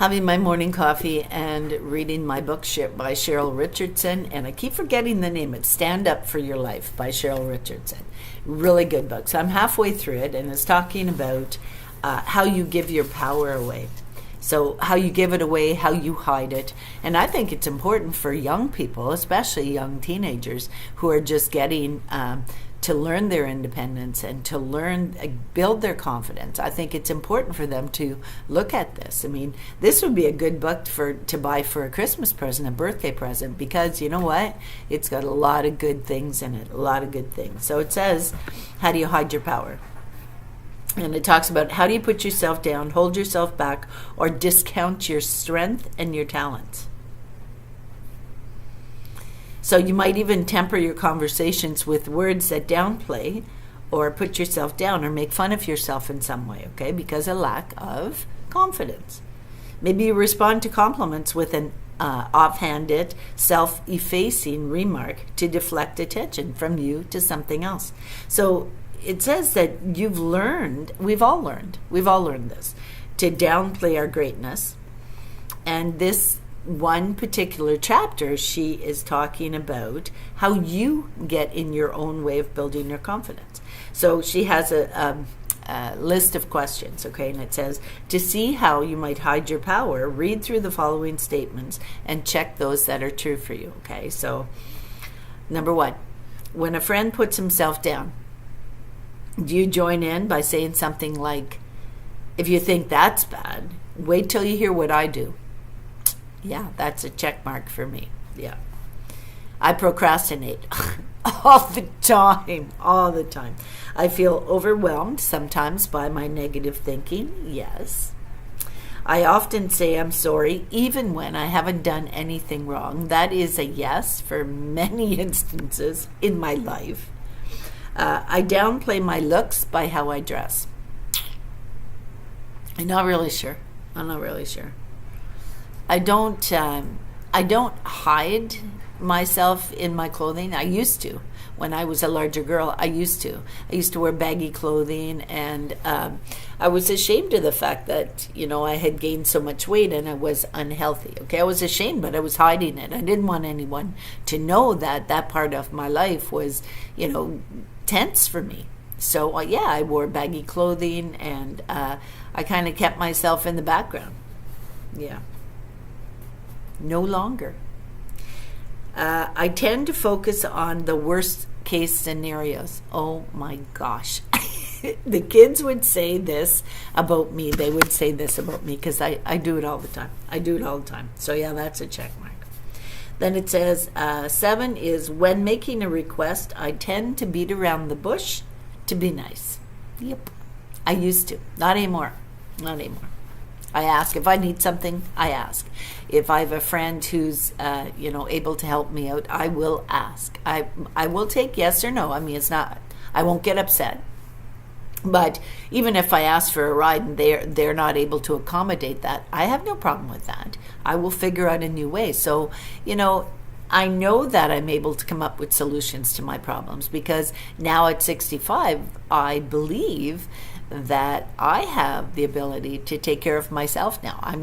having my morning coffee and reading my book by Cheryl Richardson. And I keep forgetting the name. It's Stand Up for Your Life by Cheryl Richardson. Really good book. So I'm halfway through it, and it's talking about how you give your power away. So how you give it away, how you hide it. And I think it's important for young people, especially young teenagers, who are just getting to learn their independence and to build their confidence. I think it's important for them to look at this. I mean, this would be a good book to buy for a Christmas present, a birthday present, because you know what? It's got a lot of good things in it, a lot of good things. So it says, how do you hide your power? And it talks about how do you put yourself down, hold yourself back, or discount your strength and your talents. So you might even temper your conversations with words that downplay or put yourself down or make fun of yourself in some way, okay, because of lack of confidence. Maybe you respond to compliments with an offhanded, self-effacing remark to deflect attention from you to something else. So it says that we've all learned this, to downplay our greatness. And this one particular chapter, she is talking about how you get in your own way of building your confidence. So she has a list of questions, okay, and it says, to see how you might hide your power, read through the following statements and check those that are true for you, okay? So, number one, when a friend puts himself down, do you join in by saying something like, if you think that's bad, wait till you hear what I do? Yeah, that's a check mark for me. Yeah. I procrastinate all the time. I feel overwhelmed sometimes by my negative thinking. Yes. I often say I'm sorry even when I haven't done anything wrong. That is a yes for many instances in my life. I downplay my looks by how I dress. I'm not really sure. I don't hide myself in my clothing. I used to. When I was a larger girl, I used to wear baggy clothing, and I was ashamed of the fact that, I had gained so much weight and I was unhealthy. Okay, I was ashamed, but I was hiding it. I didn't want anyone to know that part of my life was, tense for me. So, I wore baggy clothing, and I kind of kept myself in the background. Yeah. No longer. I tend to focus on the worst case scenarios. Oh my gosh. The kids would say this about me. They would say this about me because I do it all the time. So yeah, that's a check mark. Then it says 7 is when making a request, I tend to beat around the bush to be nice. Yep. I used to. Not anymore. I ask. If I need something, I ask. If I have a friend who's, able to help me out, I will ask. I will take yes or no. I mean, I won't get upset. But even if I ask for a ride and they're not able to accommodate that, I have no problem with that. I will figure out a new way. So, I know that I'm able to come up with solutions to my problems because now at 65, I believe that I have the ability to take care of myself now. I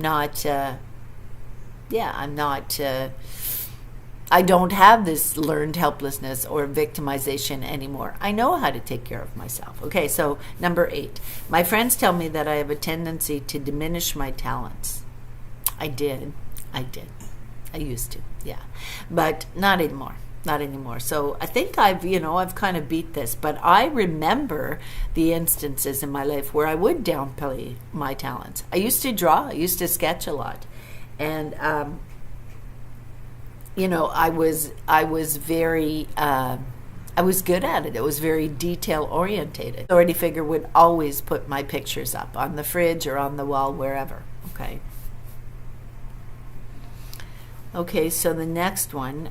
don't have this learned helplessness or victimization anymore. I know how to take care of myself. Okay, so number 8. My friends tell me that I have a tendency to diminish my talents. I did. I used to, yeah. But not anymore. So I think I've kind of beat this, but I remember the instances in my life where I would downplay my talents. I used to draw, I used to sketch a lot. And, I was very, I was good at it. It was very detail orientated. Authority figure would always put my pictures up on the fridge or on the wall, wherever, okay? Okay, so the next one,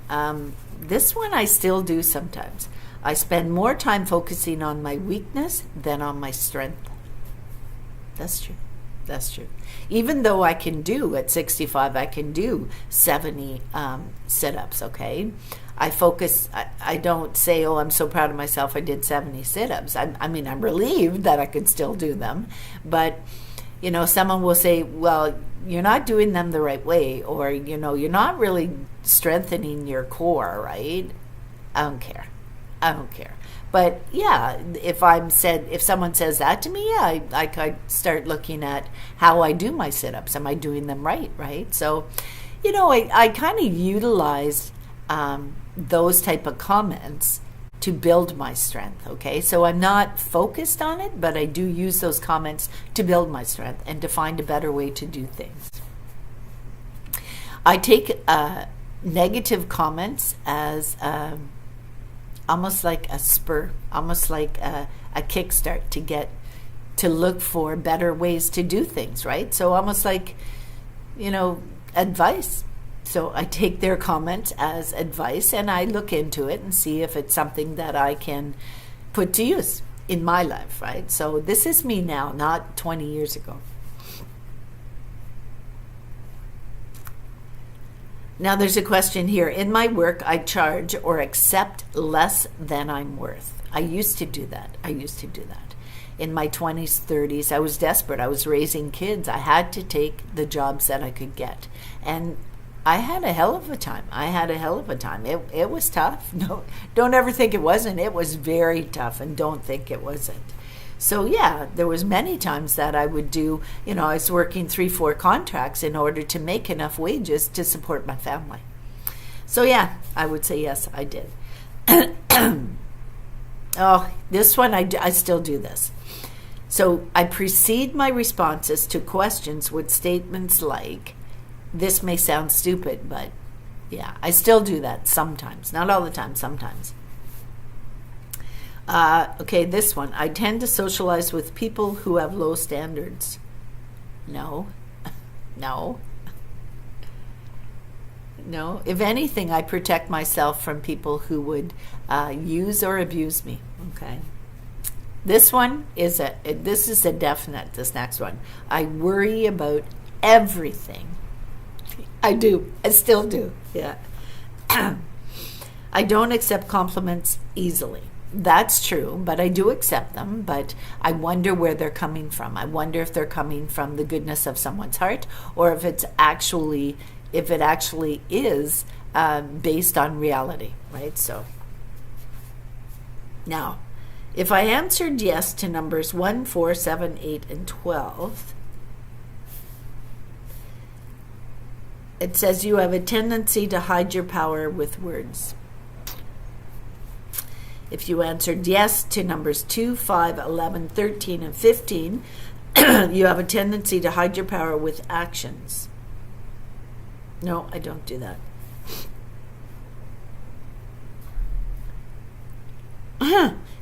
this one I still do sometimes. I spend more time focusing on my weakness than on my strength. That's true. Even though I can do, at 65, I can do 70 sit-ups, okay? I don't say, oh, I'm so proud of myself, I did 70 sit-ups. I'm relieved that I could still do them, but someone will say, well, you're not doing them the right way, or, you're not really strengthening your core, right? I don't care. But yeah, if someone says that to me, yeah, I could start looking at how I do my sit-ups. Am I doing them right? So, I kind of utilize those type of comments to build my strength, okay? So I'm not focused on it, but I do use those comments to build my strength and to find a better way to do things. I take negative comments as almost like a spur, almost like a kickstart to look for better ways to do things, right? So almost like, advice. So I take their comments as advice and I look into it and see if it's something that I can put to use in my life, right? So this is me now, not 20 years ago. Now there's a question here. In my work, I charge or accept less than I'm worth. I used to do that. In my 20s, 30s, I was desperate. I was raising kids. I had to take the jobs that I could get. And I had a hell of a time. It was tough. No, don't ever think it wasn't. It was very tough, and don't think it wasn't. So yeah, there was many times that I would do, I was working 3-4 contracts in order to make enough wages to support my family. So yeah, I would say yes, I did. Oh, this one, I still do this. So I precede my responses to questions with statements like, this may sound stupid, but yeah, I still do that sometimes. Not all the time, sometimes. Okay, this one. I tend to socialize with people who have low standards. No. If anything, I protect myself from people who would use or abuse me. Okay. This one is a definite, this next one. I worry about everything. I do. I still do. Yeah. I don't accept compliments easily. That's true, but I do accept them, but I wonder where they're coming from. I wonder if they're coming from the goodness of someone's heart, or if it actually is based on reality, right? So now, if I answered yes to numbers 1, 4, 7, 8, and 12, it says you have a tendency to hide your power with words. If you answered yes to numbers 2, 5, 11, 13, and 15, you have a tendency to hide your power with actions. No, I don't do that.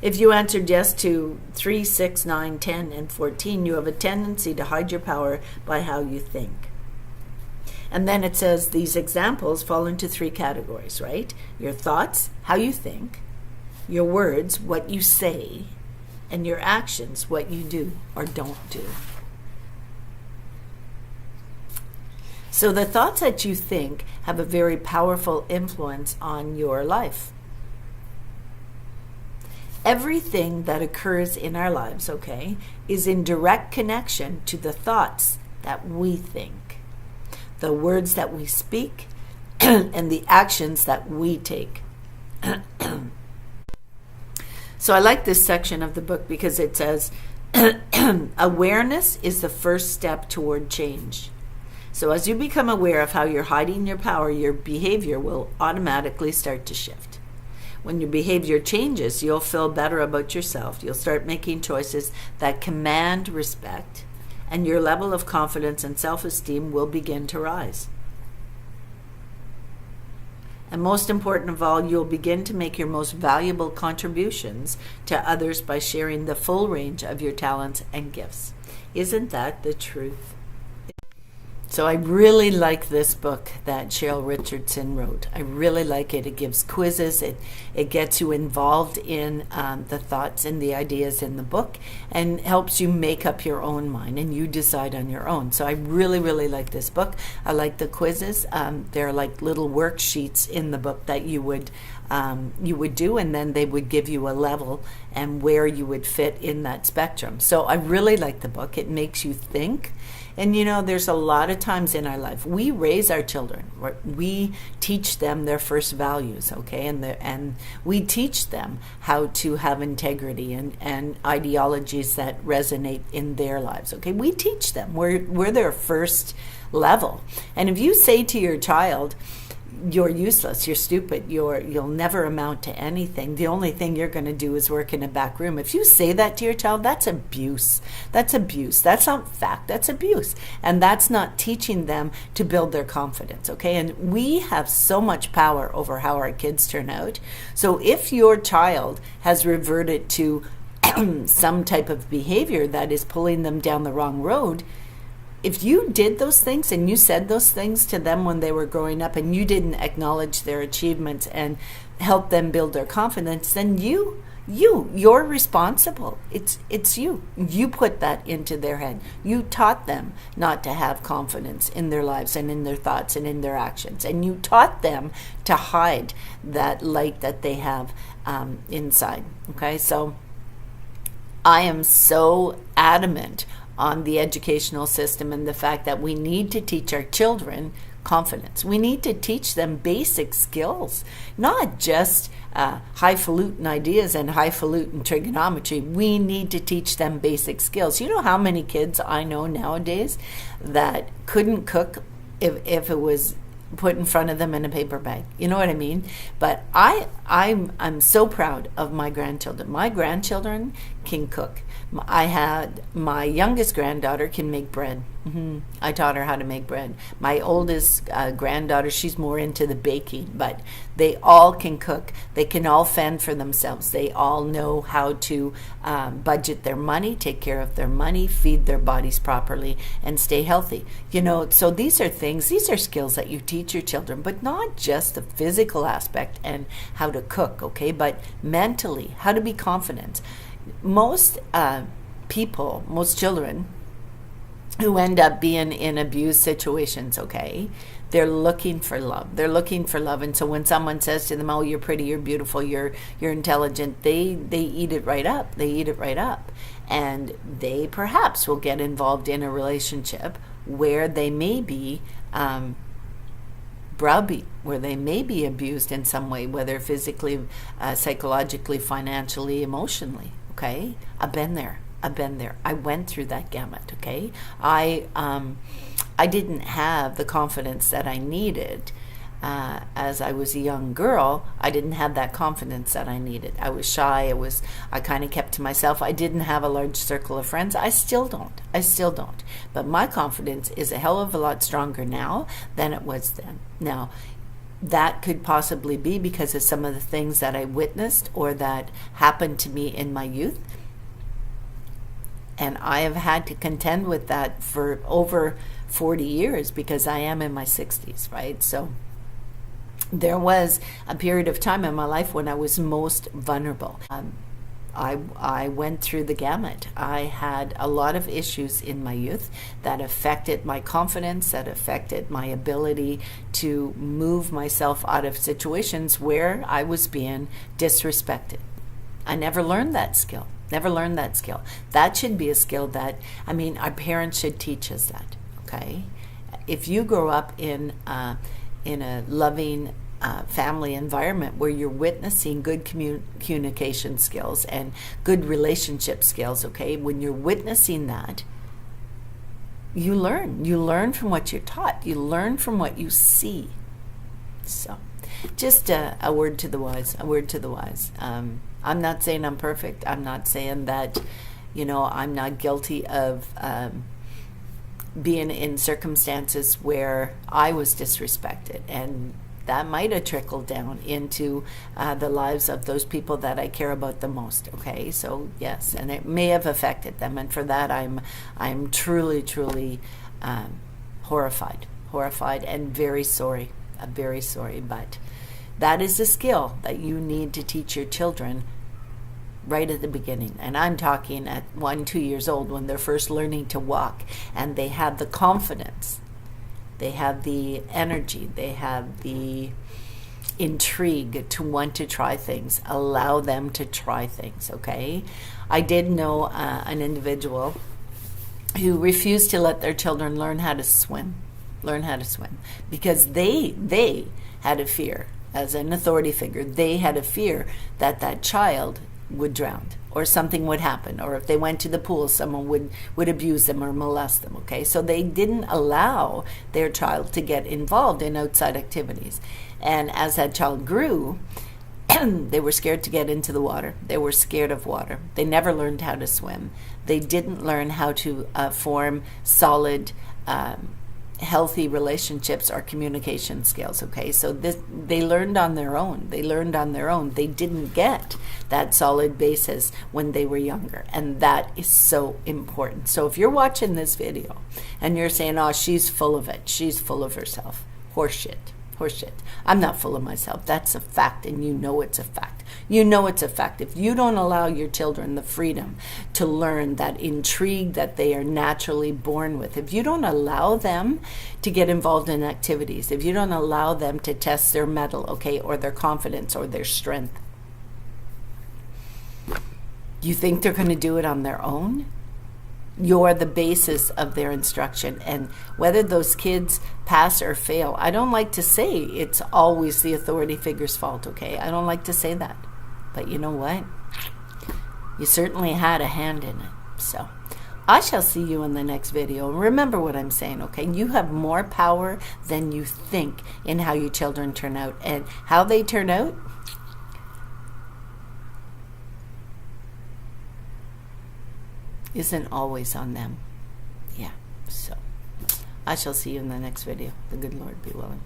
If you answered yes to 3, 6, 9, 10, and 14, you have a tendency to hide your power by how you think. And then it says these examples fall into 3 categories, right? Your thoughts, how you think, your words, what you say, and your actions, what you do or don't do. So the thoughts that you think have a very powerful influence on your life. Everything that occurs in our lives, okay, is in direct connection to the thoughts that we think, the words that we speak, and the actions that we take. So I like this section of the book because it says, awareness is the first step toward change. So as you become aware of how you're hiding your power, your behavior will automatically start to shift. When your behavior changes, you'll feel better about yourself. You'll start making choices that command respect, and your level of confidence and self-esteem will begin to rise. And most important of all, you'll begin to make your most valuable contributions to others by sharing the full range of your talents and gifts. Isn't that the truth? So I really like this book that Cheryl Richardson wrote. I really like it. It gives quizzes. It gets you involved in the thoughts and the ideas in the book and helps you make up your own mind and you decide on your own. So I really, really like this book. I like the quizzes. They're like little worksheets in the book that you would do, and then they would give you a level and where you would fit in that spectrum. So I really like the book. It makes you think. And there's a lot of times in our life we raise our children. We teach them their first values, okay, and we teach them how to have integrity and ideologies that resonate in their lives. Okay, we teach them. We're their first level. And if you say to your child, "You're useless, you're stupid, you'll never amount to anything. The only thing you're going to do is work in a back room." If you say that to your child, that's abuse. That's abuse. That's not fact. That's abuse. And that's not teaching them to build their confidence, okay? And we have so much power over how our kids turn out. So if your child has reverted to some type of behavior that is pulling them down the wrong road, if you did those things and you said those things to them when they were growing up and you didn't acknowledge their achievements and help them build their confidence, then you're responsible. It's you. You put that into their head. You taught them not to have confidence in their lives and in their thoughts and in their actions. And you taught them to hide that light that they have inside. Okay, so I am so adamant on the educational system and the fact that we need to teach our children confidence. We need to teach them basic skills, not just highfalutin ideas and highfalutin trigonometry. We need to teach them basic skills. You know how many kids I know nowadays that couldn't cook if it was put in front of them in a paper bag? You know what I mean? But I'm so proud of my grandchildren. My grandchildren can cook. I had my youngest granddaughter can make bread. I taught her how to make bread. My oldest granddaughter, she's more into the baking, but they all can cook. They can all fend for themselves. They all know how to budget their money, take care of their money, feed their bodies properly, and stay healthy. So these are skills that you teach your children, but not just the physical aspect and how to cook, okay, but mentally, how to be confident. Most children who end up being in abused situations, okay, they're looking for love. And so when someone says to them, "Oh, you're pretty, you're beautiful, you're intelligent," they eat it right up. And they perhaps will get involved in a relationship where they may be browbeat, where they may be abused in some way, whether physically, psychologically, financially, emotionally. Okay, I've been there. I went through that gamut. Okay, I didn't have the confidence that I needed as I was a young girl. I didn't have that confidence that I needed. I was shy. I kind of kept to myself. I didn't have a large circle of friends. I still don't. But my confidence is a hell of a lot stronger now than it was then. Now, that could possibly be because of some of the things that I witnessed or that happened to me in my youth. And I have had to contend with that for over 40 years because I am in my 60s, right? So there was a period of time in my life when I was most vulnerable. I went through the gamut. I had a lot of issues in my youth that affected my confidence, that affected my ability to move myself out of situations where I was being disrespected. I never learned that skill. That should be a skill that, our parents should teach us that, okay? If you grow up in a loving family environment where you're witnessing good communication skills and good relationship skills, okay, when you're witnessing that, you learn from what you're taught, you learn from what you see. So just a word to the wise. I'm not saying I'm perfect. I'm not saying that I'm not guilty of being in circumstances where I was disrespected, and that might have trickled down into the lives of those people that I care about the most. Okay, so yes, and it may have affected them, and for that I'm truly horrified, and very sorry. Very sorry, but that is a skill that you need to teach your children right at the beginning. And I'm talking at 1-2 years old, when they're first learning to walk, and they have the confidence, they have the energy, they have the intrigue to want to try things. Allow them to try things, okay? I did know an individual who refused to let their children learn how to swim, because they had a fear. As an authority figure, they had a fear that that child would drown, or something would happen, or if they went to the pool, someone would abuse them or molest them, okay? So they didn't allow their child to get involved in outside activities. And as that child grew, they were scared to get into the water. They were scared of water. They never learned how to swim. They didn't learn how to form solid, healthy relationships or communication skills, okay? So they learned on their own. They didn't get that solid basis when they were younger, and that is so important. So if you're watching this video and you're saying, oh, she's full of it, she's full of herself, horseshit. I'm not full of myself. That's a fact, and you know it's a fact. If you don't allow your children the freedom to learn that intrigue that they are naturally born with, if you don't allow them to get involved in activities, if you don't allow them to test their mettle, okay, or their confidence or their strength, you think they're going to do it on their own? You're the basis of their instruction, and whether those kids pass or fail, I don't like to say it's always the authority figure's fault, okay? I don't like to say that, but you know what? You certainly had a hand in it. So I shall see you in the next video. Remember what I'm saying, okay? You have more power than you think in how your children turn out, and how they turn out isn't always on them. Yeah, so I shall see you in the next video. The good Lord be willing.